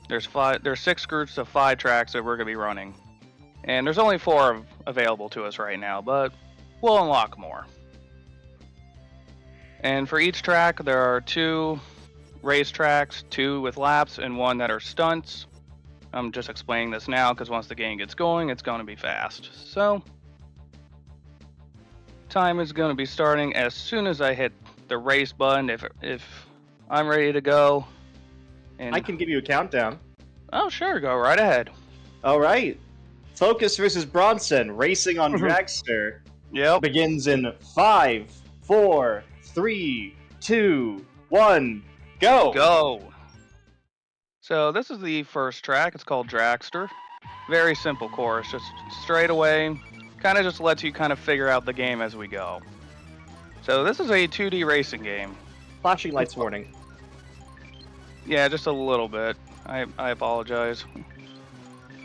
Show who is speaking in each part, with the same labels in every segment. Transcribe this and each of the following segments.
Speaker 1: There's 6 groups of 5 tracks that we're gonna be running, and there's only 4 available to us right now, but we'll unlock more. And for each track, there are 2 race tracks, 2 with laps, and 1 that are stunts. I'm just explaining this now because once the game gets going, it's going to be fast. So, time is going to be starting as soon as I hit the race button. If I'm ready to go, and
Speaker 2: I can give you a countdown.
Speaker 1: oh sure, go right ahead.
Speaker 2: All right. Focus versus Bronson, racing on Dragster,
Speaker 1: Yep.
Speaker 2: begins in 5, 4, 3, 2, 1, go!
Speaker 1: Go. So this is the first track. It's called Dragster. Very simple course, just straight away. Kind of just lets you kind of figure out the game as we go. So this is a 2D racing game.
Speaker 2: Flashing lights warning.
Speaker 1: Yeah, just a little bit. I apologize.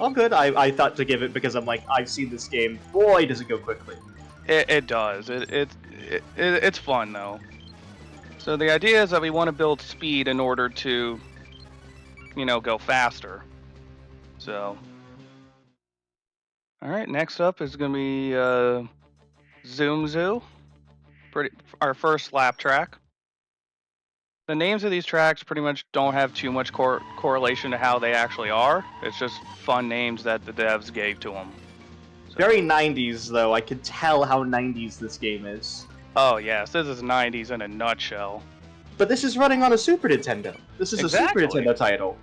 Speaker 2: All good. I thought to give it because I'm like, I've seen this game. Boy, does it go quickly.
Speaker 1: It does. It's fun though. So the idea is that we want to build speed in order to, go faster. So, all right. Next up is gonna be Zoom Zoo. Our first lap track. The names of these tracks pretty much don't have too much correlation to how they actually are. It's just fun names that the devs gave to them. So.
Speaker 2: Very 90s, though. I could tell how 90s this game is.
Speaker 1: Oh, yes. This is 90s in a nutshell.
Speaker 2: But this is running on a Super Nintendo. This is
Speaker 1: exactly.
Speaker 2: a Super Nintendo title.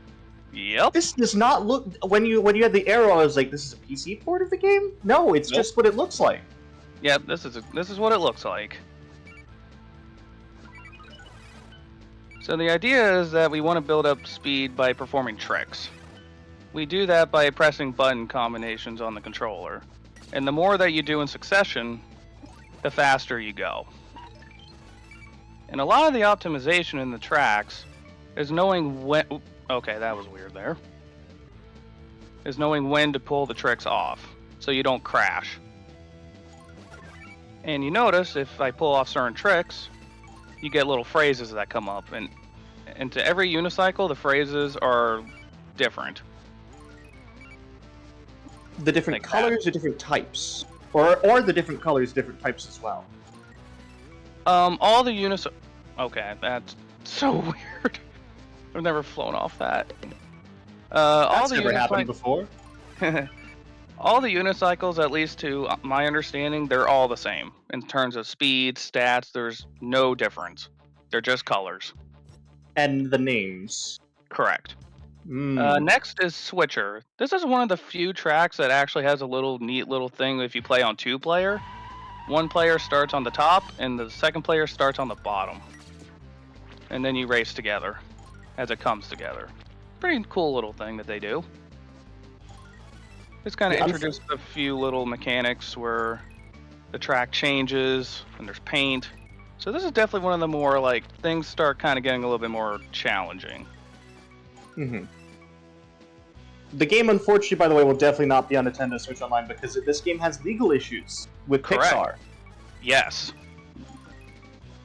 Speaker 1: Yep.
Speaker 2: This does not look... When you had the arrow, I was like, this is a PC port of the game? No, it's just what it looks like.
Speaker 1: Yep, this is what it looks like. So the idea is that we want to build up speed by performing tricks. We do that by pressing button combinations on the controller. And the more that you do in succession, the faster you go. And a lot of the optimization in the tracks is knowing when... Okay, that was weird there. Is knowing when to pull the tricks off, so you don't crash. And you notice, if I pull off certain tricks, you get little phrases that come up. And to every unicycle, the phrases are different.
Speaker 2: The different like colors or different types? Or the different colors, different types as well?
Speaker 1: All the unicycles... Okay, that's so weird. I've never flown off that.
Speaker 2: That's never happened before.
Speaker 1: All the unicycles, at least to my understanding, they're all the same. In terms of speed, stats, there's no difference. They're just colors.
Speaker 2: And the names.
Speaker 1: Correct. Next is Switcher. This is one of the few tracks that actually has a neat little thing if you play on 2-player. One player starts on the top, and the second player starts on the bottom. And then you race together as it comes together. Pretty cool little thing that they do. Just kind of introduced a few little mechanics where the track changes and there's paint. So this is definitely one of the more things start kind of getting a little bit more challenging.
Speaker 2: Mm-hmm. The game, unfortunately, by the way, will definitely not be on Nintendo Switch Online because this game has legal issues with Pixar.
Speaker 1: Yes.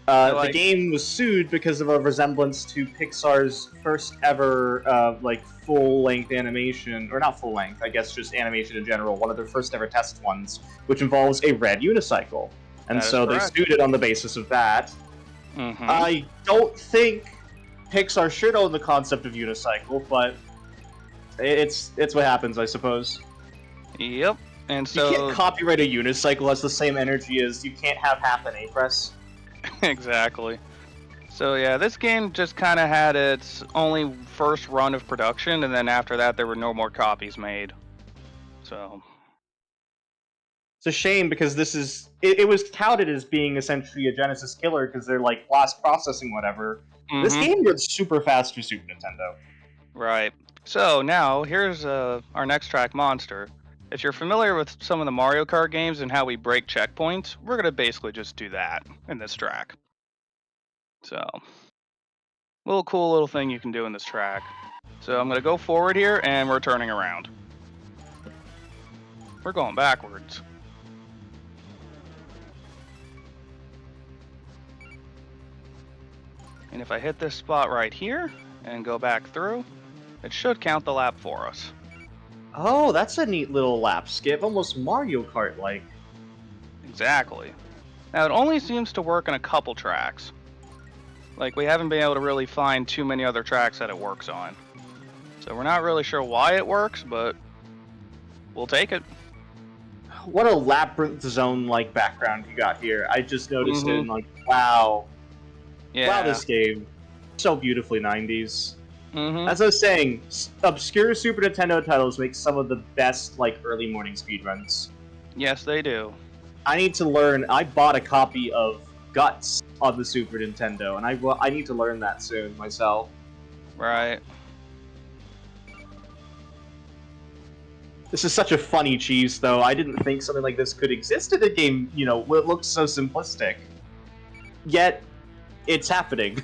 Speaker 2: The game was sued because of a resemblance to Pixar's first ever, full-length animation, or not full-length, I guess just animation in general, one of their first ever test ones, which involves a red unicycle. And so they sued it on the basis of that.
Speaker 1: Mm-hmm.
Speaker 2: I don't think Pixar should own the concept of unicycle, but it's what happens, I suppose.
Speaker 1: Yep. And so
Speaker 2: you can't copyright a unicycle as the same energy as you can't have half an A-press.
Speaker 1: Exactly. So yeah, this game just kind of had its only first run of production, and then after that there were no more copies made. So
Speaker 2: it's a shame because this is it was touted as being essentially a Genesis killer because they're like blast processing whatever. Mm-hmm. This game runs super fast for Super Nintendo.
Speaker 1: Right. So now here's our next track, Monster. If you're familiar with some of the Mario Kart games and how we break checkpoints, we're going to basically just do that in this track. So, cool little thing you can do in this track. So I'm going to go forward here, and we're turning around. We're going backwards. And if I hit this spot right here, and go back through, It should count the lap for us.
Speaker 2: Oh, that's a neat little lap skip, almost Mario Kart-like.
Speaker 1: Exactly. Now, it only seems to work in a couple tracks. Like, we haven't been able to really find too many other tracks that it works on. So we're not really sure why it works, but we'll take it.
Speaker 2: What a labyrinth zone-like background you got here. I just noticed it and like, wow.
Speaker 1: Yeah.
Speaker 2: Wow, this game. So beautifully 90s.
Speaker 1: Mm-hmm.
Speaker 2: As I was saying, obscure Super Nintendo titles make some of the best, like, early morning speedruns.
Speaker 1: Yes, they do.
Speaker 2: I need to learn. I bought a copy of Guts on the Super Nintendo, and I need to learn that soon myself.
Speaker 1: Right.
Speaker 2: This is such a funny cheese, though. I didn't think something like this could exist in a game, you know, it looks so simplistic. Yet, it's happening.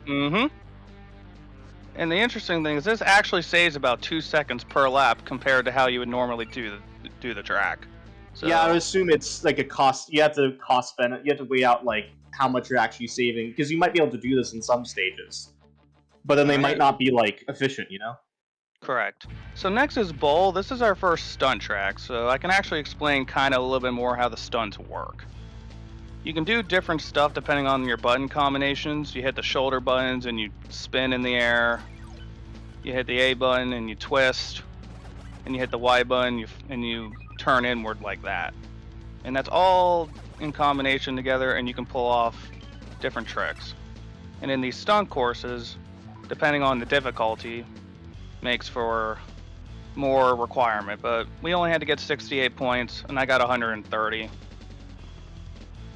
Speaker 1: Mm-hmm. And the interesting thing is this actually saves about 2 seconds per lap compared to how you would normally do the track. So,
Speaker 2: yeah, I would assume it's like a cost. You have to cost benefit. You have to weigh out like how much you're actually saving, because you might be able to do this in some stages, but then they might not be like efficient, you know?
Speaker 1: Correct. So next is Bowl. This is our first stunt track, so I can actually explain kind of a little bit more how the stunts work. You can do different stuff depending on your button combinations. You hit the shoulder buttons and you spin in the air. You hit the A button and you twist. And you hit the Y button and you turn inward like that. And that's all in combination together, and you can pull off different tricks. And in these stunt courses, depending on the difficulty, makes for more requirement, but we only had to get 68 points and I got 130.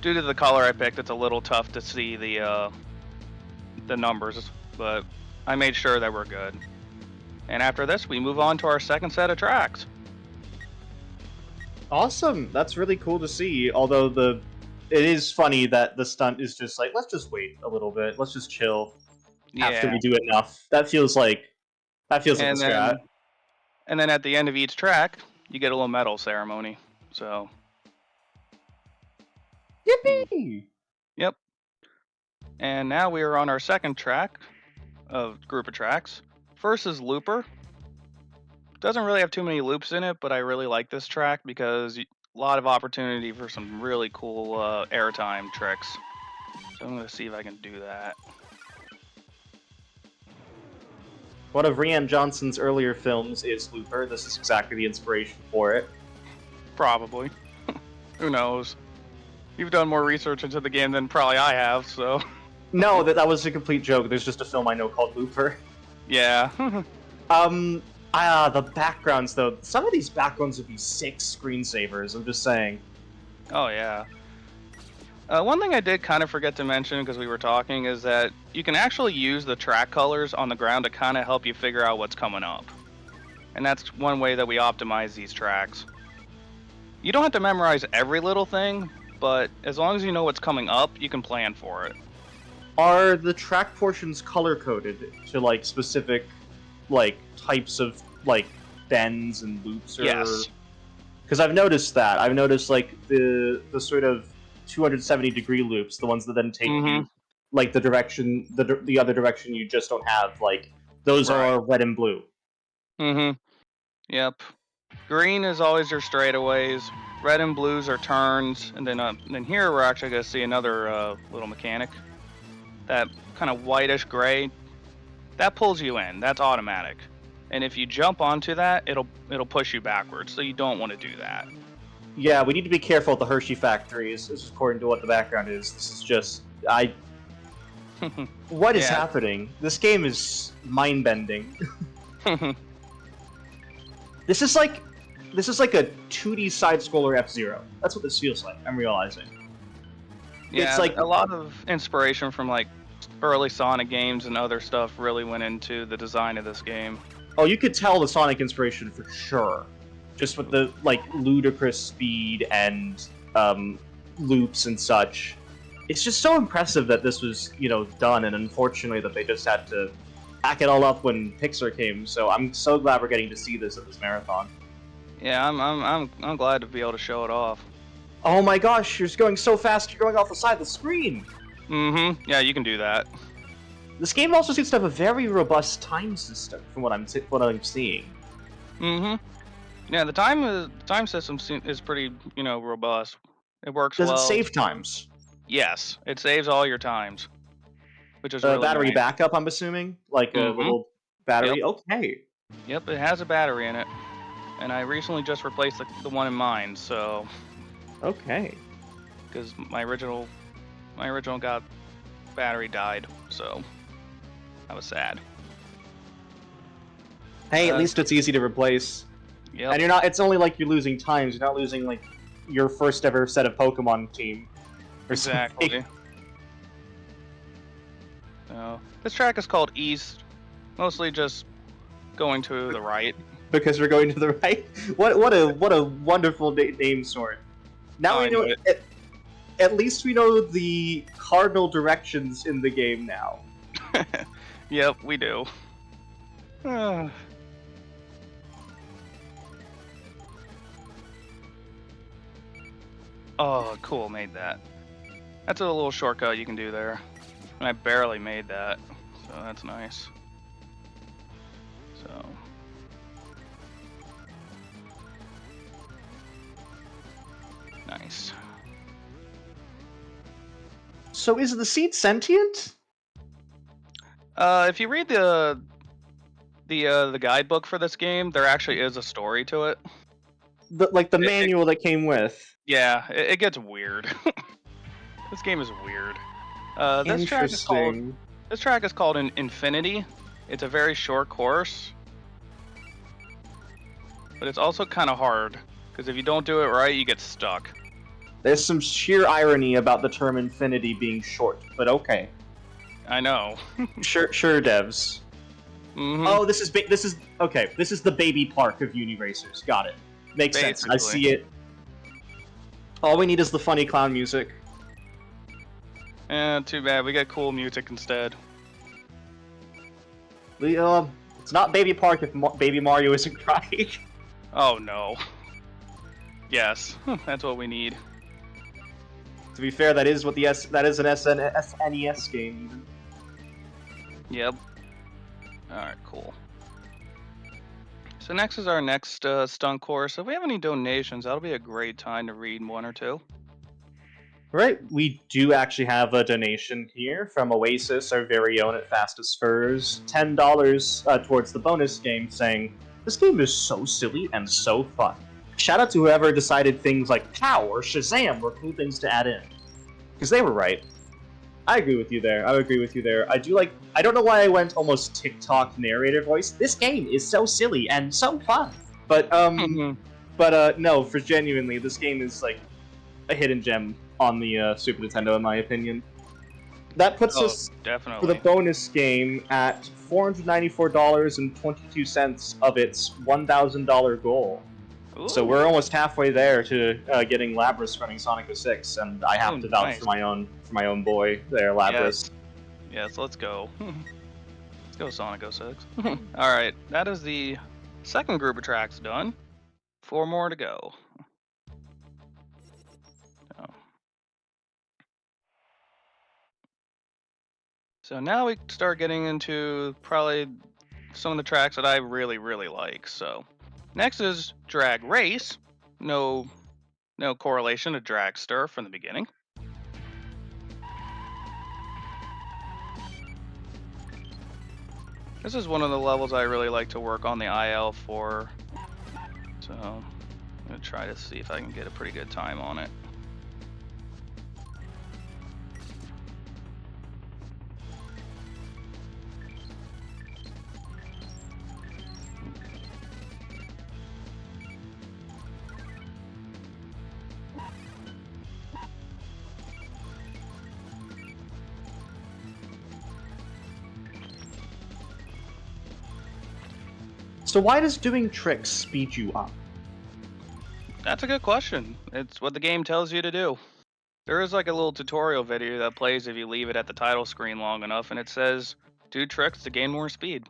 Speaker 1: Due to the color I picked, it's a little tough to see the numbers, but I made sure that we're good. And after this, we move on to our second set of tracks.
Speaker 2: Awesome. That's really cool to see. Although it is funny that the stunt is just like, let's just wait a little bit. Let's just chill after we do enough. That feels like a strat.
Speaker 1: And then at the end of each track, you get a little medal ceremony. So.
Speaker 2: Yippee!
Speaker 1: Yep. And now we are on our second track of group of tracks. First is Looper. Doesn't really have too many loops in it, but I really like this track because a lot of opportunity for some really cool airtime tricks. So I'm going to see if I can do that.
Speaker 2: One of Rian Johnson's earlier films is Looper. This is exactly the inspiration for it.
Speaker 1: Probably. Who knows? You've done more research into the game than probably I have, so...
Speaker 2: No, that was a complete joke. There's just a film I know called Looper.
Speaker 1: Yeah.
Speaker 2: The backgrounds, though. Some of these backgrounds would be sick screensavers, I'm just saying.
Speaker 1: Oh, yeah. One thing I did kind of forget to mention because we were talking is that you can actually use the track colors on the ground to kind of help you figure out what's coming up. And that's one way that we optimize these tracks. You don't have to memorize every little thing, but as long as you know what's coming up, you can plan for it.
Speaker 2: Are the track portions color-coded to, like, specific, like, types of, like, bends and loops? Or...
Speaker 1: Yes.
Speaker 2: Because I've noticed that. I've noticed, like, the sort of 270-degree loops, the ones that then take you, like, the direction, the other direction you just don't have, like, those are red and blue.
Speaker 1: Mm-hmm. Yep. Green is always your straightaways. Red and blues are turns. And then here we're actually going to see another little mechanic. That kind of whitish gray, that pulls you in. That's automatic. And if you jump onto that, it'll push you backwards. So you don't want to do that.
Speaker 2: Yeah, we need to be careful at the Hershey factories. This is according to what the background is. This is just What is happening? This game is mind-bending. This is like a 2D side-scroller F-Zero. That's what this feels like. I'm realizing.
Speaker 1: Yeah,
Speaker 2: it's like
Speaker 1: a lot of inspiration from like early Sonic games and other stuff really went into the design of this game.
Speaker 2: Oh, you could tell the Sonic inspiration for sure. Just with the, like, ludicrous speed and loops and such. It's just so impressive that this was, you know, done, and unfortunately that they just had to pack it all up when Pixar came. So I'm so glad we're getting to see this at this marathon.
Speaker 1: Yeah, I'm glad to be able to show it off.
Speaker 2: Oh my gosh, you're going so fast, you're going off the side of the screen!
Speaker 1: Mm-hmm. Yeah, you can do that.
Speaker 2: This game also seems to have a very robust time system, from what I'm seeing.
Speaker 1: Yeah, the time system is pretty, robust. It works
Speaker 2: Does it
Speaker 1: well.
Speaker 2: save times?
Speaker 1: Yes, it saves all your times, which is really
Speaker 2: Battery
Speaker 1: nice.
Speaker 2: backup, I'm assuming, like a little
Speaker 1: Yep.
Speaker 2: battery. Okay.
Speaker 1: Yep, it has a battery in it, and I recently just replaced the one in mine. So,
Speaker 2: Okay.
Speaker 1: because my original battery died, so I was sad.
Speaker 2: Hey, at least it's easy to replace.
Speaker 1: Yep.
Speaker 2: And you're not. It's only like you're losing times. You're not losing like your first ever set of Pokemon team. Or
Speaker 1: Exactly.
Speaker 2: something.
Speaker 1: So, this track is called East, mostly just going to the right.
Speaker 2: Because we're going to the right. What a wonderful name sort. Now we know. At least we know the cardinal directions in the game now.
Speaker 1: Yep, we do. Oh, cool, made that. That's a little shortcut you can do there. And I barely made that, so that's nice. So. Nice.
Speaker 2: So is the seed sentient?
Speaker 1: If you read the guidebook for this game, there actually is a story to it.
Speaker 2: The manual that came with.
Speaker 1: Yeah, it gets weird. This game is weird. This track is called Infinity. It's a very short course, but it's also kind of hard because if you don't do it right, you get stuck.
Speaker 2: There's some sheer irony about the term infinity being short, but okay.
Speaker 1: I know.
Speaker 2: sure, devs. Oh, this is okay. This is the baby park of Uniracers. Got it. Makes sense. I see it. All we need is the funny clown music.
Speaker 1: Too bad. We get cool music instead.
Speaker 2: It's not baby park if Baby Mario isn't crying.
Speaker 1: Oh no. Yes, that's what we need.
Speaker 2: To be fair, that is what that is an SNES game. Even.
Speaker 1: Yep. All right, cool. So next is our next stunt course. If we have any donations, that'll be a great time to read one or two.
Speaker 2: Right, we do actually have a donation here from Oasis, our very own at Fastest Furs. $10 towards the bonus game, saying, "This game is so silly and so fun. Shout out to whoever decided things like POW or Shazam were cool things to add in." Because they were right. I agree with you there. I don't know why I went almost TikTok narrator voice. This game is so silly and so fun. But, no, for genuinely, this game is, like, a hidden gem on the Super Nintendo, in my opinion. That puts us,
Speaker 1: definitely,
Speaker 2: for the bonus game, at $494.22 of its $1,000 goal. Ooh. So we're almost halfway there to getting Lapras running Sonic 06, and I have to vouch for my own boy there, Lapras.
Speaker 1: Yes, let's go. Let's go Sonic 06. All right, that is the second group of tracks done. 4 more to go. So now we start getting into probably some of the tracks that I really, really like. So next is Drag Race. No correlation to Dragster from the beginning. This is one of the levels I really like to work on the IL for. So I'm going to try to see if I can get a pretty good time on it.
Speaker 2: So why does doing tricks speed you up?
Speaker 1: That's a good question. It's what the game tells you to do. There is like a little tutorial video that plays if you leave it at the title screen long enough, and it says, do tricks to gain more speed.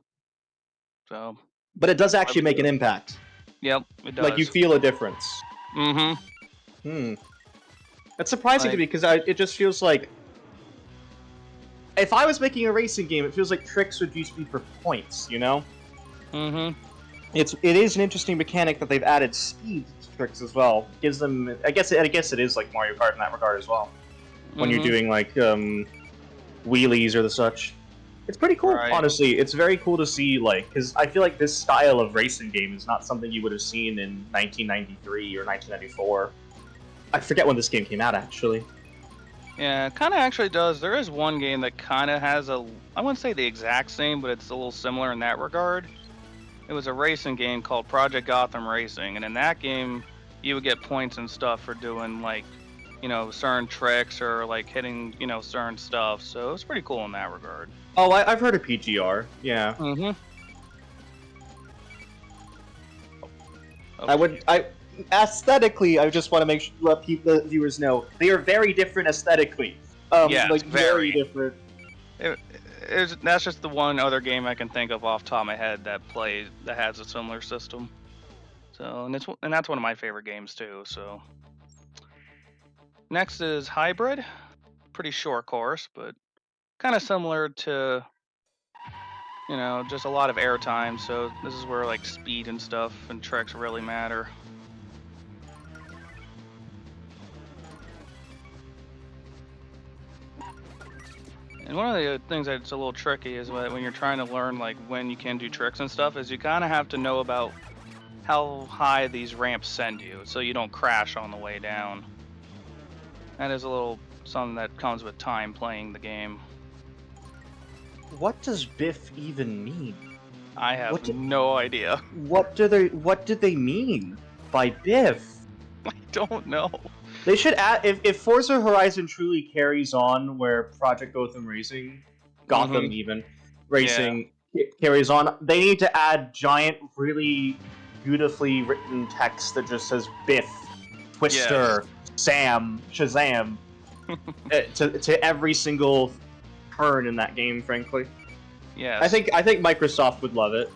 Speaker 1: So.
Speaker 2: But it does actually make an impact.
Speaker 1: Yep, it does.
Speaker 2: Like, you feel a difference.
Speaker 1: Mm-hmm.
Speaker 2: That's surprising to me, because it just feels like... if I was making a racing game, it feels like tricks would just be for points, you know?
Speaker 1: Mm-hmm.
Speaker 2: It is an interesting mechanic that they've added speed to tricks as well. Gives them, I guess it is like Mario Kart in that regard as well. When you're
Speaker 1: Mm-hmm.
Speaker 2: doing like wheelies or the such. It's pretty cool,
Speaker 1: Right.
Speaker 2: honestly. It's very cool to see, like, because I feel like this style of racing game is not something you would have seen in 1993 or 1994. I forget when this game came out, actually.
Speaker 1: Yeah, kind of actually does. There is one game that kind of has I wouldn't say the exact same, but it's a little similar in that regard. It was a racing game called Project Gotham Racing, and in that game, you would get points and stuff for doing like, certain tricks or like hitting, certain stuff. So it's pretty cool in that regard.
Speaker 2: Oh, I've heard of PGR. Yeah,
Speaker 1: Mm-hmm. Oh,
Speaker 2: I
Speaker 1: geez.
Speaker 2: would. I aesthetically, I just want to make sure let people, the viewers know they are very different aesthetically.
Speaker 1: Yes,
Speaker 2: Like very
Speaker 1: very.
Speaker 2: different.
Speaker 1: It, that's just the one other game I can think of off the top of my head that has a similar system. So and that's one of my favorite games too. So next is Hybrid, pretty short course, but kind of similar to just a lot of airtime. So this is where like speed and stuff and tricks really matter. And one of the things that's a little tricky is when you're trying to learn like when you can do tricks and stuff is you kind of have to know about how high these ramps send you so you don't crash on the way down. That is a little something that comes with time playing the game.
Speaker 2: What does Biff even mean?
Speaker 1: I have
Speaker 2: What do,
Speaker 1: no idea.
Speaker 2: what did they mean by Biff?
Speaker 1: I don't know.
Speaker 2: They should add if Forza Horizon truly carries on where Project Gotham
Speaker 1: Mm-hmm.
Speaker 2: even
Speaker 1: Yeah.
Speaker 2: racing carries on. They need to add giant, really beautifully written text that just says Biff,
Speaker 1: Yes.
Speaker 2: Twister, Sam, Shazam to every single turn in that game. Frankly,
Speaker 1: Yes.
Speaker 2: I think Microsoft would love it.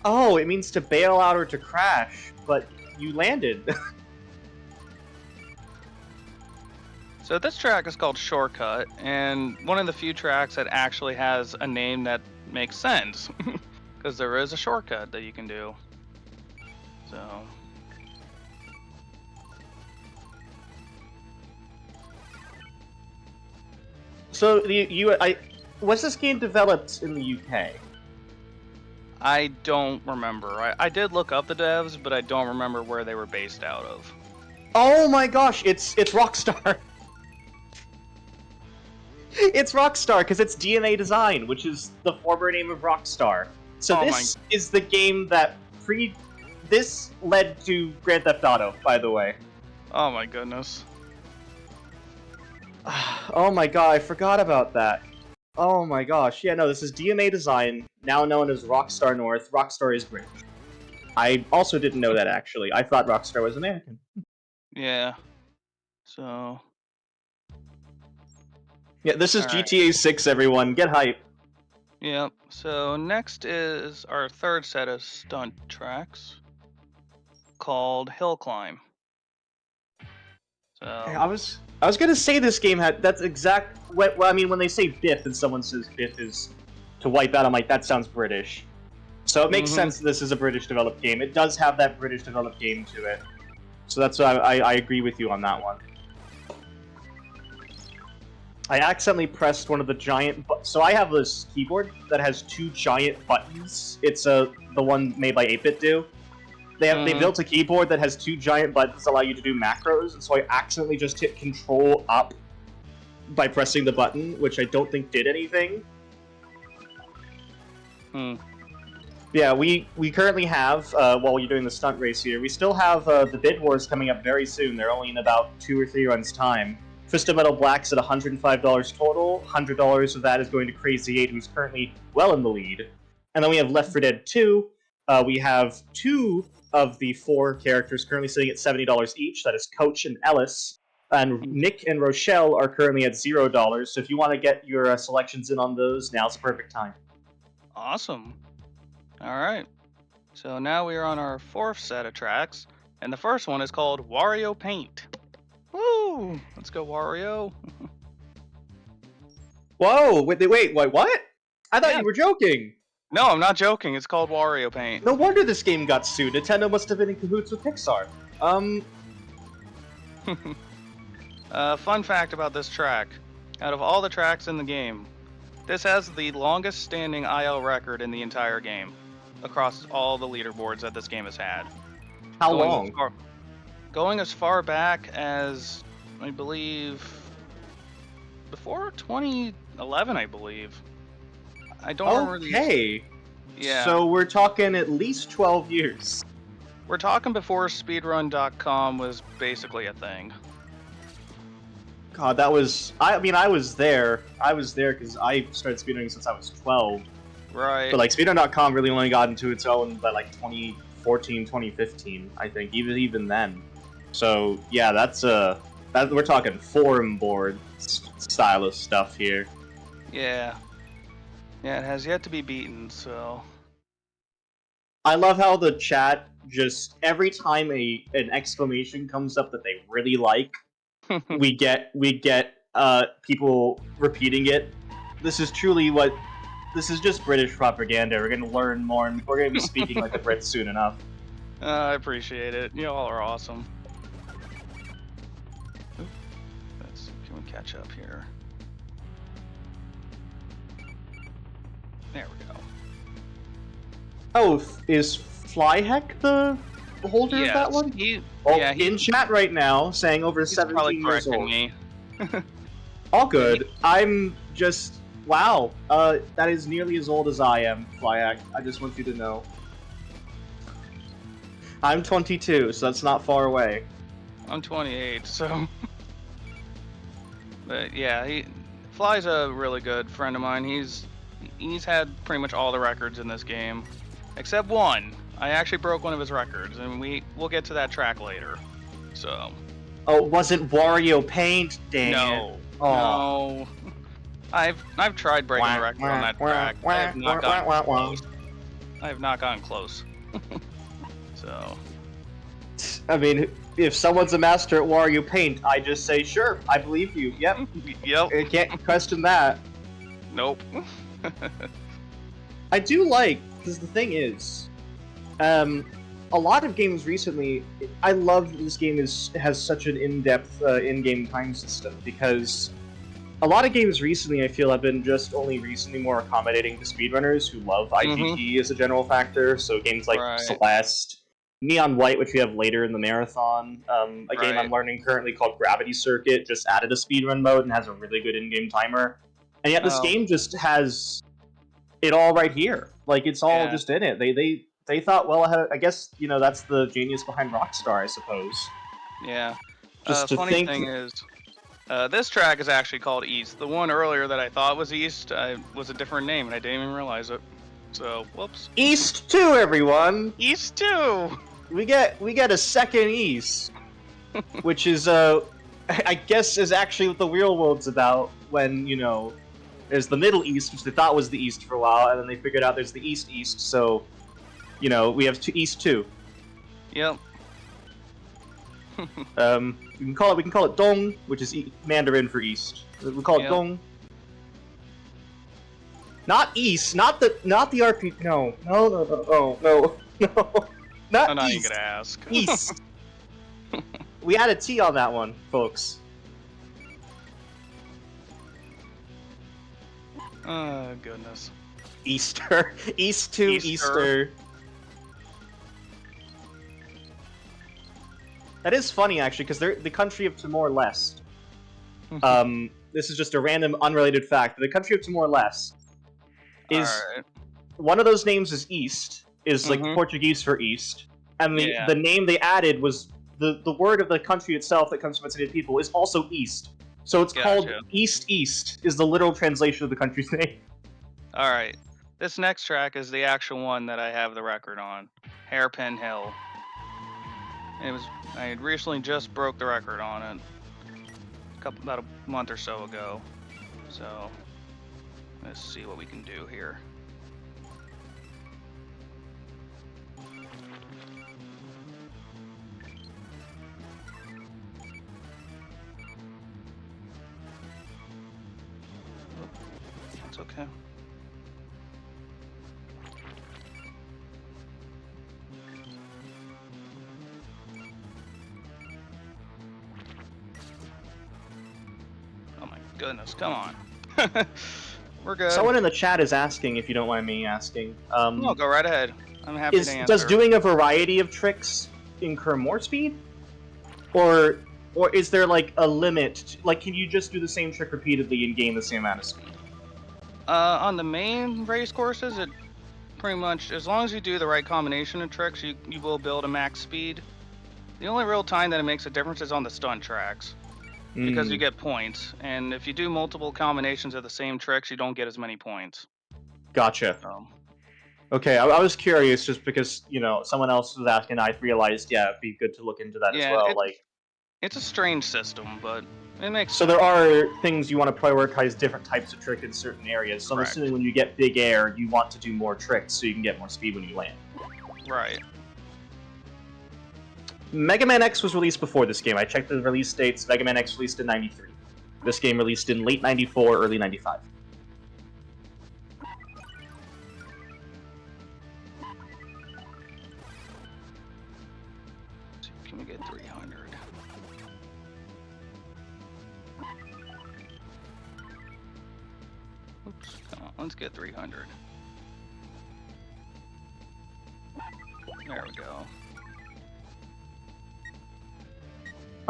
Speaker 2: Oh, it means to bail out or to crash, but you landed.
Speaker 1: So this track is called Shortcut, and one of the few tracks that actually has a name that makes sense, because there is a shortcut that you can do. So.
Speaker 2: So was this game developed in the UK?
Speaker 1: I don't remember. I did look up the devs, but I don't remember where they were based out of.
Speaker 2: Oh my gosh, it's Rockstar. It's Rockstar because it's DNA Design, which is the former name of Rockstar. So this is the game that this led to Grand Theft Auto, by the way.
Speaker 1: Oh my goodness.
Speaker 2: Oh my god, I forgot about that. Oh my gosh, yeah, no, this is DMA Design, now known as Rockstar North. Rockstar is British. I also didn't know that, actually. I thought Rockstar was American.
Speaker 1: Yeah. So.
Speaker 2: Yeah, this is
Speaker 1: Alright.
Speaker 2: GTA 6, everyone. Get hype.
Speaker 1: Yep. So next is our third set of stunt tracks called Hill Climb. So.
Speaker 2: I was gonna say this game had that's exact. Well, I mean, when they say Biff and someone says Biff is to wipe out, I'm like, that sounds British. So it makes sense that this is a British developed game. It does have that British developed game to it. So that's why I agree with you on that one. I accidentally pressed one of the giant. So I have this keyboard that has two giant buttons. It's the one made by 8-Bit Do. They built a keyboard that has two giant buttons that allow you to do macros, and so I accidentally just hit Control Up by pressing the button, which I don't think did anything. Yeah, we currently have, while you're doing the stunt race here, we still have the Bid Wars coming up very soon. They're only in about 2 or 3 runs' time. Twisted Metal Black's at $105 total. $100 of that is going to Crazy 8, who's currently well in the lead. And then we have Left 4 Dead 2. We have 2 of the 4 characters currently sitting at $70 each. That is Coach and Ellis. And Nick and Rochelle are currently at $0. So if you want to get your selections in on those, now's the perfect time.
Speaker 1: Awesome. All right. So now we are on our fourth set of tracks. And the first one is called Wario Paint. Woo! Let's go, Wario.
Speaker 2: Whoa! Wait, what? I thought
Speaker 1: Yeah.
Speaker 2: you were joking.
Speaker 1: No, I'm not joking. It's called Wario Paint.
Speaker 2: No wonder this game got sued. Nintendo must have been in cahoots with Pixar.
Speaker 1: Fun fact about this track. Out of all the tracks in the game, this has the longest standing IL record in the entire game. Across all the leaderboards that this game has had.
Speaker 2: How long?
Speaker 1: Going as far back as, I believe, before 2011, I believe. I don't remember these.
Speaker 2: Okay.
Speaker 1: Yeah.
Speaker 2: So we're talking at least 12 years.
Speaker 1: We're talking before speedrun.com was basically a thing.
Speaker 2: God, that was... I mean, I was there. I was there because I started speedrunning since I was 12.
Speaker 1: Right.
Speaker 2: But, like, speedrun.com really only got into its own by, like, 2014, 2015, I think. Even then. So, yeah, that's, we're talking forum board style of stuff here.
Speaker 1: Yeah. Yeah, it has yet to be beaten, so...
Speaker 2: I love how the chat just, every time an exclamation comes up that they really like, we get people repeating it. This is just British propaganda. We're gonna learn more, and we're gonna be speaking like the Brits soon enough.
Speaker 1: I appreciate it. You all are awesome. Can we catch up here? There we go.
Speaker 2: Oh, is Flyheck the holder of that one? In chat right now, saying over 17 years old.
Speaker 1: Me.
Speaker 2: All good. I'm just... Wow. That is nearly as old as I am, Flyhack. I just want you to know. I'm 22, so that's not far away.
Speaker 1: I'm 28, so... But yeah, Fly's a really good friend of mine. He's had pretty much all the records in this game. Except one. I actually broke one of his records, and we'll get to that track later. So...
Speaker 2: Oh, it wasn't Wario Paint? Dang it.
Speaker 1: No. I've tried breaking the record on that track. I have not gotten close. I have not gotten close. So...
Speaker 2: I mean, if someone's a master at Wario Paint, I just say, sure, I believe you. Yep.
Speaker 1: Yep.
Speaker 2: I can't question that.
Speaker 1: Nope.
Speaker 2: I do like, because the thing is, a lot of games recently, I love that this game has such an in-depth in-game time system, because a lot of games recently, I feel, have been just only recently more accommodating to speedrunners who love IGT as a general factor, so games like Celeste, Neon White, which we have later in the marathon, a game I'm learning currently called Gravity Circuit, just added a speedrun mode and has a really good in-game timer, and yet this game just has it all right here. Like, it's all just in it. They thought well ahead. I guess, you know, that's the genius behind Rockstar, I suppose.
Speaker 1: Yeah.
Speaker 2: Just to
Speaker 1: funny thing is, this track is actually called East. The one earlier that I thought was East was a different name, and I didn't even realize it. So, whoops.
Speaker 2: East 2, everyone!
Speaker 1: East 2!
Speaker 2: We get a second East, which is, I guess is actually what the real world's about, when, you know, there's the Middle East, which they thought was the East for a while, and then they figured out there's the East, so, you know, we have East 2.
Speaker 1: Yep.
Speaker 2: We can call it Dong, which is Mandarin for East. We call it Dong. Not East, not the RP. No. Not
Speaker 1: I'm not
Speaker 2: East.
Speaker 1: even gonna ask.
Speaker 2: East. We had a T on that one, folks.
Speaker 1: Oh, goodness.
Speaker 2: Easter. East to Easter. That is funny, actually, because they're the country of Timor-Leste. This is just a random, unrelated fact. The country of Timor-Leste is... One of those names is East, is like Portuguese for East. And the name they added was... The word of the country itself that comes from its native people is also East. So it's called East, is the literal translation of the country's name.
Speaker 1: Alright. This next track is the actual one that I have the record on. Hairpin Hill. I had recently just broke the record on it. About a month or so ago. So, let's see what we can do here. It's okay. Oh my goodness, come on. We're good.
Speaker 2: Someone in the chat is asking, if you don't mind me asking.
Speaker 1: No, go right ahead. I'm happy to
Speaker 2: Does
Speaker 1: answer.
Speaker 2: doing a variety of tricks incur more speed? Or is there like a limit? Like, can you just do the same trick repeatedly and gain the same amount of speed?
Speaker 1: On the main race courses, it pretty much, as long as you do the right combination of tricks, you will build a max speed. The only real time that it makes a difference is on the stunt tracks, because you get points, and if you do multiple combinations of the same tricks, you don't get as many points.
Speaker 2: Gotcha. Okay, I was curious just because, someone else was asking, I realized, yeah, it'd be good to look into that as
Speaker 1: Yeah,
Speaker 2: well. Like,
Speaker 1: it's a strange system, but it makes
Speaker 2: so
Speaker 1: sense.
Speaker 2: there are things you want to prioritize different types of trick in certain areas. So I'm
Speaker 1: Correct.
Speaker 2: assuming when you get big air, you want to do more tricks so you can get more speed when you land.
Speaker 1: Right.
Speaker 2: Mega Man X was released before this game. I checked the release dates. Mega Man X released in 93. This game released in late 94, early 95.
Speaker 1: Can we get 300? Oops, come on, let's get 300. There we go.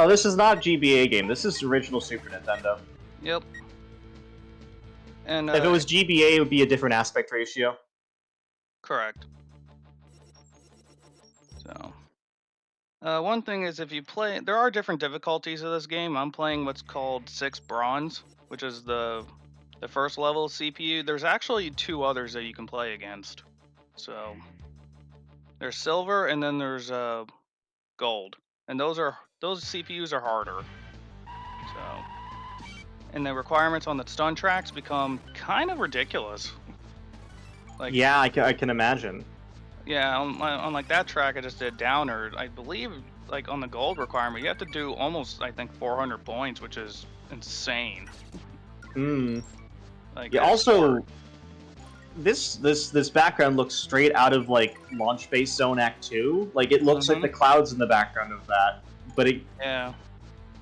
Speaker 2: Oh, this is not a GBA game. This is original Super Nintendo.
Speaker 1: Yep. And
Speaker 2: if it was GBA, it would be a different aspect ratio.
Speaker 1: Correct. So, one thing is if you play, there are different difficulties of this game. I'm playing what's called 6 Bronze, which is the first level CPU. There's actually 2 others that you can play against. So, there's Silver and then there's Gold, and those CPUs are harder. So, and the requirements on the stun tracks become kind of ridiculous. Like,
Speaker 2: yeah, I can imagine.
Speaker 1: Yeah, on like that track I just did Downer. I believe like on the gold requirement, you have to do almost, I think, 400 points, which is insane. Like,
Speaker 2: yeah.
Speaker 1: it's
Speaker 2: Also,
Speaker 1: hard.
Speaker 2: this background looks straight out of like Launch Base Zone Act 2. Like, it looks like the clouds in the background of that. But
Speaker 1: Yeah.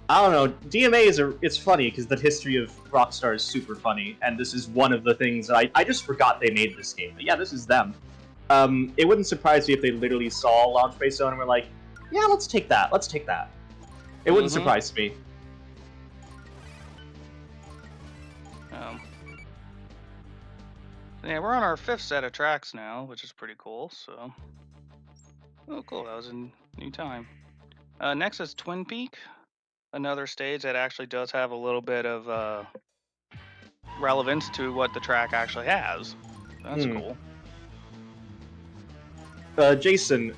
Speaker 2: I don't know. DMA it's funny because the history of Rockstar is super funny, and this is one of the things that I just forgot they made this game. But yeah, this is them. It wouldn't surprise me if they literally saw Launch Base Zone and were like, yeah, let's take that. Let's take that. It wouldn't surprise me.
Speaker 1: Yeah, we're on our 5th set of tracks now, which is pretty cool. So, oh, cool. That was a new time. Next is Twin Peak, another stage that actually does have a little bit of relevance to what the track actually has. That's cool.
Speaker 2: Jason,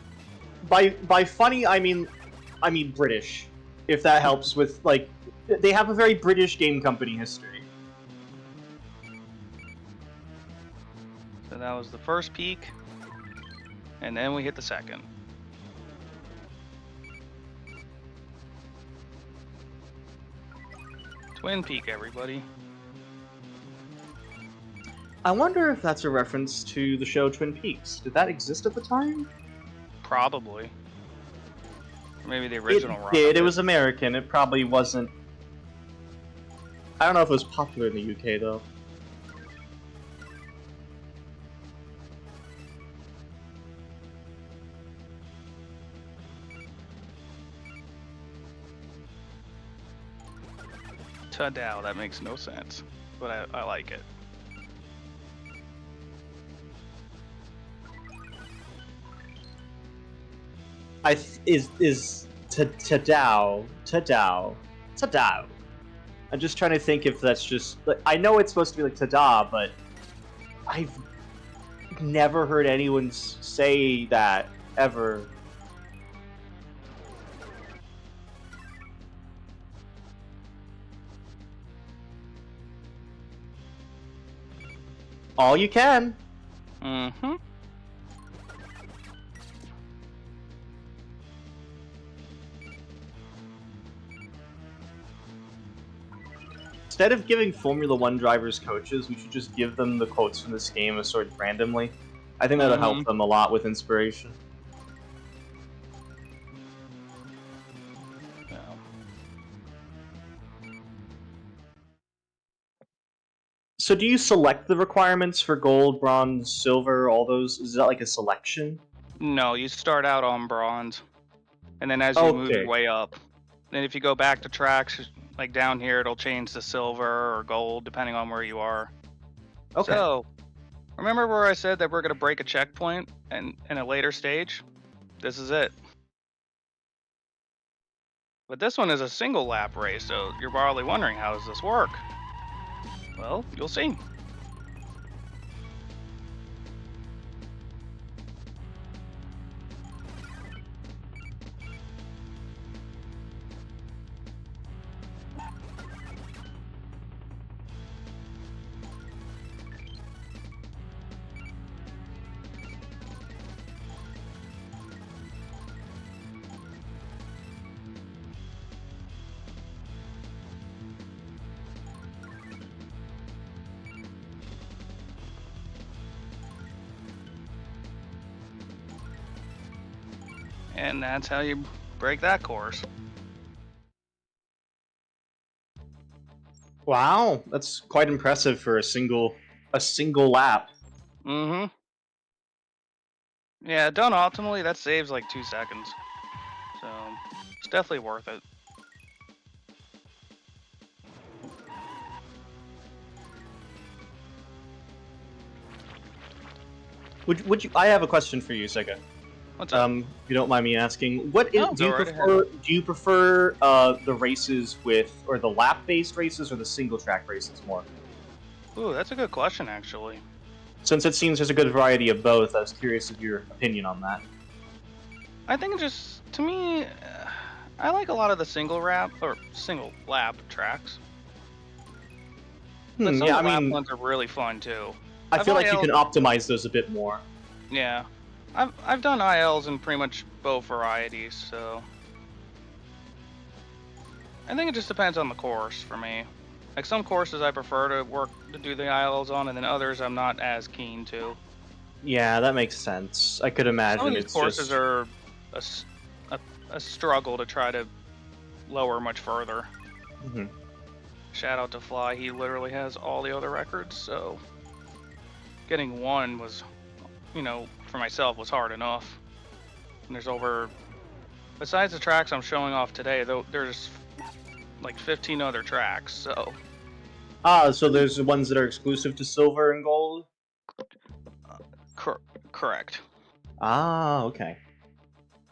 Speaker 2: by funny I mean British, if that helps with like they have a very British game company history.
Speaker 1: So that was the first peak, and then we hit the second. Twin Peak, everybody.
Speaker 2: I wonder if that's a reference to the show Twin Peaks. Did that exist at the time?
Speaker 1: Probably. Maybe the original run.
Speaker 2: It was American. It probably wasn't. I don't know if it was popular in the UK though.
Speaker 1: Ta-dow, that makes no sense, but I like it.
Speaker 2: Is ta-dow. I'm just trying to think if that's just like, I know it's supposed to be like ta-da, but I've never heard anyone say that ever. All you can. instead of giving Formula One drivers coaches, we should just give them the quotes from this game assorted randomly. I think that'll help them a lot with inspiration. So do you select the requirements for gold, bronze, silver, all those? Is that like a selection?
Speaker 1: No, you start out on bronze, and then as you move your way up, then if you go back to tracks, like down here, it'll change to silver or gold, depending on where you are.
Speaker 2: Okay.
Speaker 1: So, remember where I said that we're going to break a checkpoint in a later stage? This is it. But this one is a single lap race, so you're probably wondering, how does this work? Well, you'll see. And that's how you break that course.
Speaker 2: Wow, that's quite impressive for a single lap.
Speaker 1: Mm-hmm. Yeah, done optimally, that saves like 2 seconds. So, it's definitely worth it.
Speaker 2: Would you? I have a question for you, Sega.
Speaker 1: What's up?
Speaker 2: If you don't mind me asking, what is, do you
Speaker 1: right
Speaker 2: prefer?
Speaker 1: ahead.
Speaker 2: Do you prefer the races with, or the lap-based races, or the single-track races more?
Speaker 1: Ooh, that's a good question, actually.
Speaker 2: Since it seems there's a good variety of both, I was curious of your opinion on that.
Speaker 1: I think just, to me, I like a lot of the single lap tracks. But some
Speaker 2: Yeah,
Speaker 1: of
Speaker 2: I
Speaker 1: the lap
Speaker 2: mean,
Speaker 1: ones are really fun too.
Speaker 2: I feel like you can optimize those a bit more.
Speaker 1: Yeah, I've done ILs in pretty much both varieties, so I think it just depends on the course for me. Like some courses I prefer to do the ILs on, and then others I'm not as keen to.
Speaker 2: Yeah, that makes sense. I could
Speaker 1: Some of
Speaker 2: imagine
Speaker 1: these
Speaker 2: it's
Speaker 1: courses
Speaker 2: just...
Speaker 1: are a, a struggle to try to lower much further.
Speaker 2: Mm-hmm.
Speaker 1: Shout out to Fly, he literally has all the other records, so getting one was, for myself was hard enough. And there's besides the tracks I'm showing off today, though, there's like 15 other tracks, so.
Speaker 2: So there's the ones that are exclusive to silver and gold?
Speaker 1: Correct.
Speaker 2: Okay.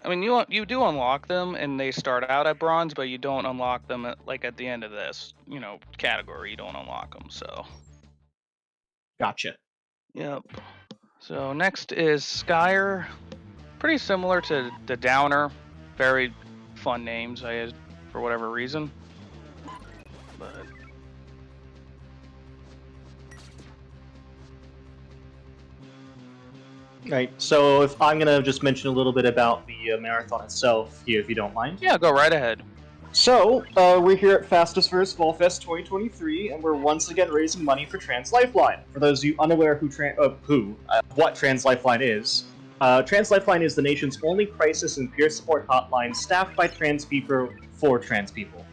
Speaker 1: I mean, you do unlock them, and they start out at bronze, but you don't unlock them at the end of this, category. You don't unlock them, so.
Speaker 2: Gotcha.
Speaker 1: Yep. So next is Skyer. Pretty similar to the Downer. Very fun names, for whatever reason. But
Speaker 2: Right. So if I'm gonna just mention a little bit about the marathon itself here, if you don't mind.
Speaker 1: yeah, go right ahead.
Speaker 2: So, we're here at Fastest First Fall Fest 2023, and we're once again raising money for Trans Lifeline. For those of you unaware what Trans Lifeline is, Trans Lifeline is the nation's only crisis and peer support hotline staffed by trans people for trans people.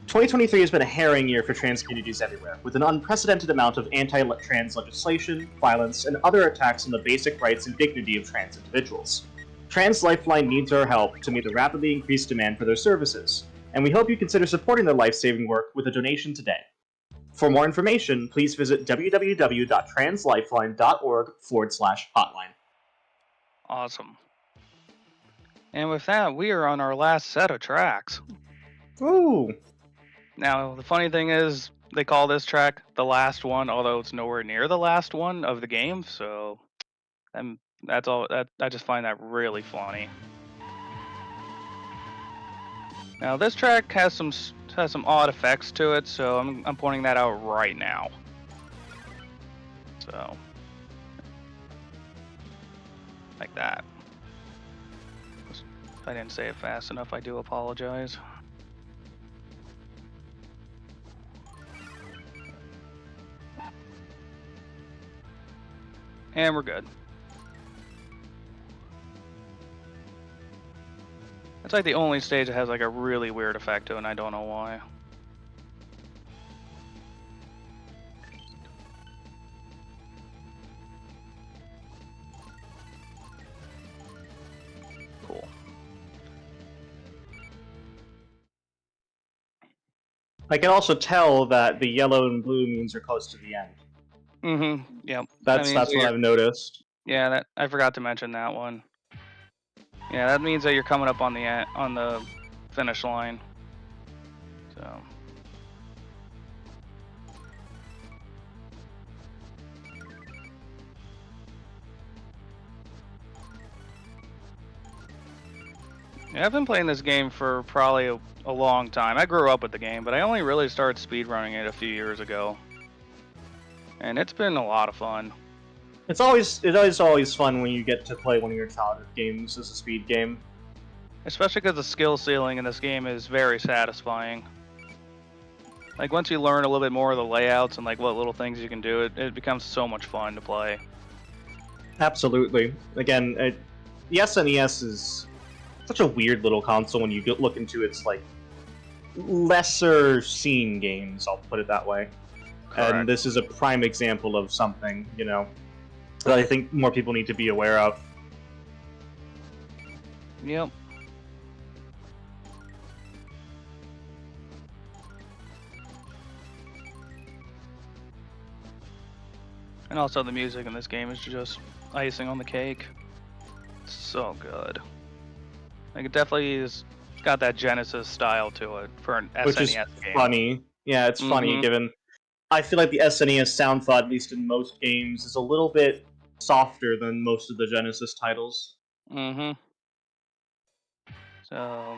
Speaker 2: 2023 has been a harrowing year for trans communities everywhere, with an unprecedented amount of anti-trans legislation, violence, and other attacks on the basic rights and dignity of trans individuals. Trans Lifeline needs our help to meet the rapidly increased demand for their services, and we hope you consider supporting their life-saving work with a donation today. For more information, please visit www.translifeline.org/hotline.
Speaker 1: Awesome. And with that, we are on our last set of tracks.
Speaker 2: Ooh.
Speaker 1: Now, the funny thing is, they call this track the last one, although it's nowhere near the last one of the game, so that's all. I just find that really funny. Now, this track has some odd effects to it, so I'm pointing that out right now. So, like that. If I didn't say it fast enough, I do apologize. And we're good. It's like the only stage that has like a really weird effect to it, and I don't know why. Cool.
Speaker 2: I can also tell that the yellow and blue means you're close to the end.
Speaker 1: Mm-hmm. Yep.
Speaker 2: That's what I've noticed.
Speaker 1: Yeah, that I forgot to mention that one. Yeah, that means that you're coming up on the finish line. So. Yeah, I've been playing this game for probably a long time. I grew up with the game, but I only really started speedrunning it a few years ago. And it's been a lot of fun.
Speaker 2: It's always fun when you get to play one of your childhood games as a speed game.
Speaker 1: Especially because the skill ceiling in this game is very satisfying. Like, once you learn a little bit more of the layouts and like what little things you can do, it becomes so much fun to play.
Speaker 2: Absolutely. Again, the SNES is such a weird little console when you look into its like lesser seen games. I'll put it that way.
Speaker 1: Correct.
Speaker 2: And this is a prime example of something, that I think more people need to be aware of.
Speaker 1: Yep. And also the music in this game is just icing on the cake. It's so good. Like, it definitely is got that Genesis style to it for an SNES
Speaker 2: Which is
Speaker 1: game.
Speaker 2: funny. Yeah, it's funny given I feel like the SNES sound font, at least in most games, is a little bit softer than most of the Genesis titles.
Speaker 1: Mm-hmm. So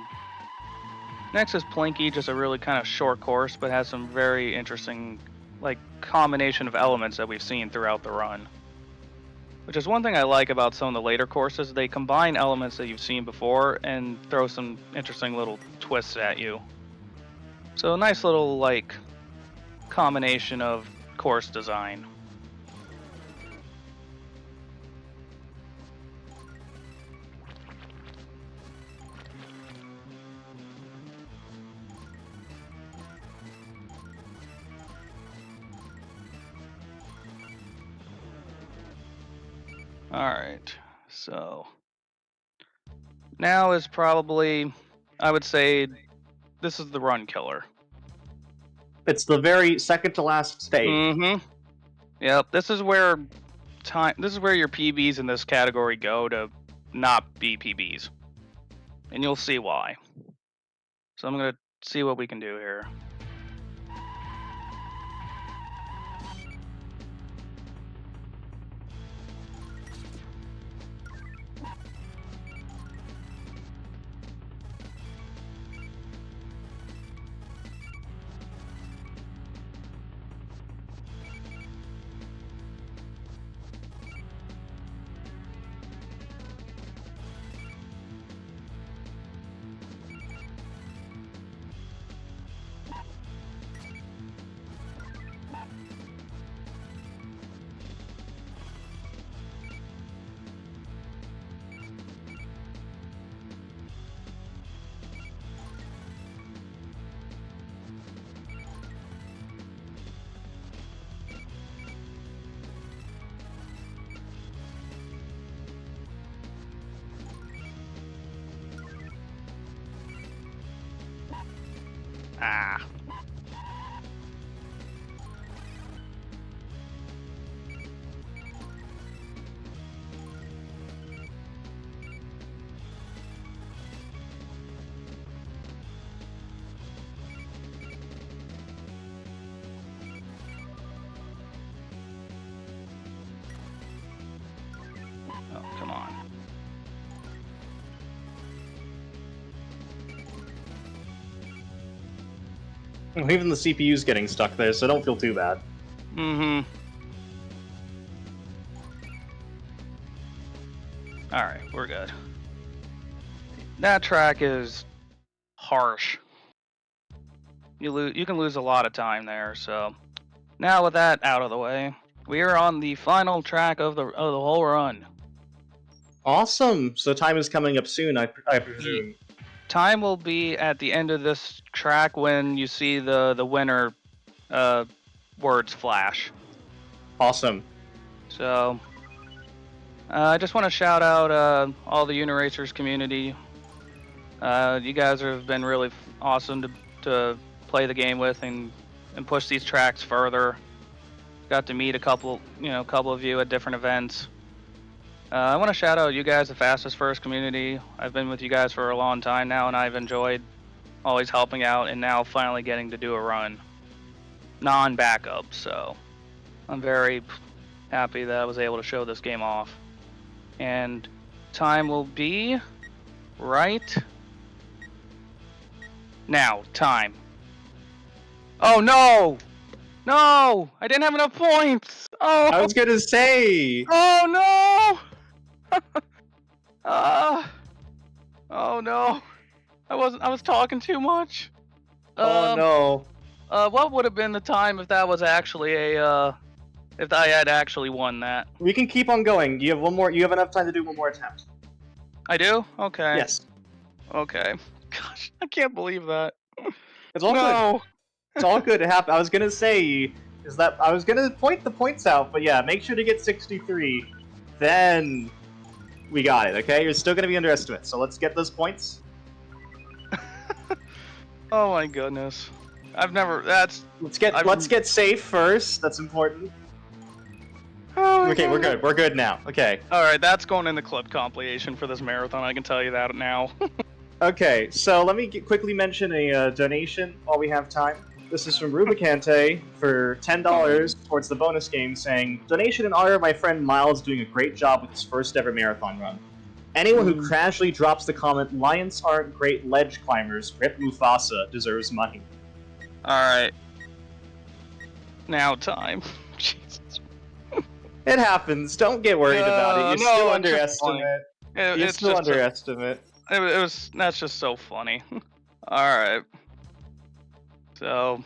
Speaker 1: next is Plinky, just a really kind of short course, but has some very interesting, like, combination of elements that we've seen throughout the run. Which is one thing I like about some of the later courses. They combine elements that you've seen before and throw some interesting little twists at you. So a nice little, like, combination of course design. Alright, so now is probably, I would say, this is the run killer.
Speaker 2: It's the very second to last stage.
Speaker 1: Mm-hmm. Yep, this is where your PBs in this category go to not be PBs. And you'll see why. So I'm gonna see what we can do here. Ah. Oh, come on.
Speaker 2: Even the CPU's getting stuck there, so don't feel too bad.
Speaker 1: Mm-hmm. Alright, we're good. That track is harsh. You can lose a lot of time there, so now with that out of the way, We are on the final track of the whole run.
Speaker 2: Awesome. So time is coming up soon, I presume.
Speaker 1: Time will be at the end of this track when you see the winner words flash.
Speaker 2: Awesome.
Speaker 1: So I just want to shout out all the Uniracers community. You guys have been really awesome to play the game with and push these tracks further. Got to meet a couple of you at different events. I want to shout out you guys, the Fastest First community. I've been with you guys for a long time now, and I've enjoyed always helping out, and now finally getting to do a run, non-backup. So I'm very happy that I was able to show this game off. And time will be right now. Time. Oh no! No! I didn't have enough points! Oh!
Speaker 2: I was gonna say!
Speaker 1: Oh no! Oh no! I was talking too much.
Speaker 2: Oh no.
Speaker 1: What would have been the time if that was actually if I had actually won that?
Speaker 2: We can keep on going. You have one more. You have enough time to do one more attempt.
Speaker 1: I do? Okay.
Speaker 2: Yes.
Speaker 1: Okay. Gosh, I can't believe that.
Speaker 2: It's all good. It's all good. It happened. I was gonna say is that I was gonna point the points out, but yeah, make sure to get 63. Then we got it. Okay, you're still gonna be underestimated. So let's get those points.
Speaker 1: Oh my goodness. I've never. That's.
Speaker 2: Let's get safe first. That's important.
Speaker 1: Oh
Speaker 2: okay, we're good. We're good now. Okay.
Speaker 1: All right, that's going in the clip compilation for this marathon. I can tell you that now.
Speaker 2: Okay, so let me quickly mention a donation while we have time. This is from Rubicante for $10 towards the bonus game, saying, "Donation in honor of my friend Miles doing a great job with his first ever marathon run. Anyone who casually drops the comment, 'Lions aren't great ledge climbers, rip Mufasa,' deserves money."
Speaker 1: Alright. Now time. Jesus.
Speaker 2: It happens. Don't get worried about it. You still underestimate. You still underestimate.
Speaker 1: That's just so funny. Alright. So.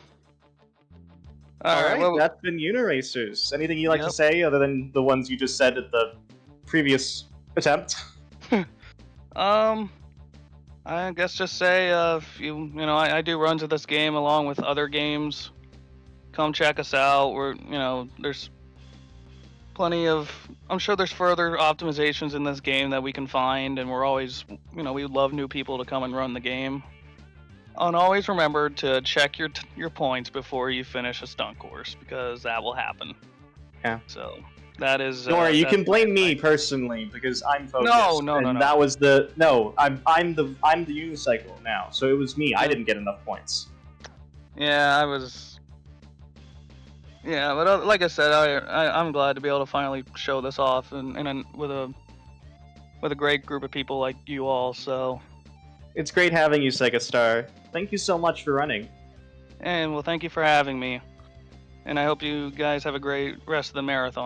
Speaker 2: Alright, well, that's been Uniracers. Anything you'd like to say other than the ones you just said at the previous attempt?
Speaker 1: I guess just say if I do runs of this game along with other games. Come check us out. We're there's plenty of. I'm sure there's further optimizations in this game that we can find, and we're always we love new people to come and run the game. And always remember to check your points before you finish a stunt course, because that will happen.
Speaker 2: Yeah.
Speaker 1: So that is.
Speaker 2: Don't worry, you can blame me personally because I'm focused.
Speaker 1: No.
Speaker 2: That was the I'm the unicycle now, so it was me. I didn't get enough points.
Speaker 1: Yeah, I was. Yeah, but like I said, I'm glad to be able to finally show this off and with a great group of people like you all. So.
Speaker 2: It's great having you, Segastar. Thank you so much for running.
Speaker 1: And well, thank you for having me. And I hope you guys have a great rest of the marathon.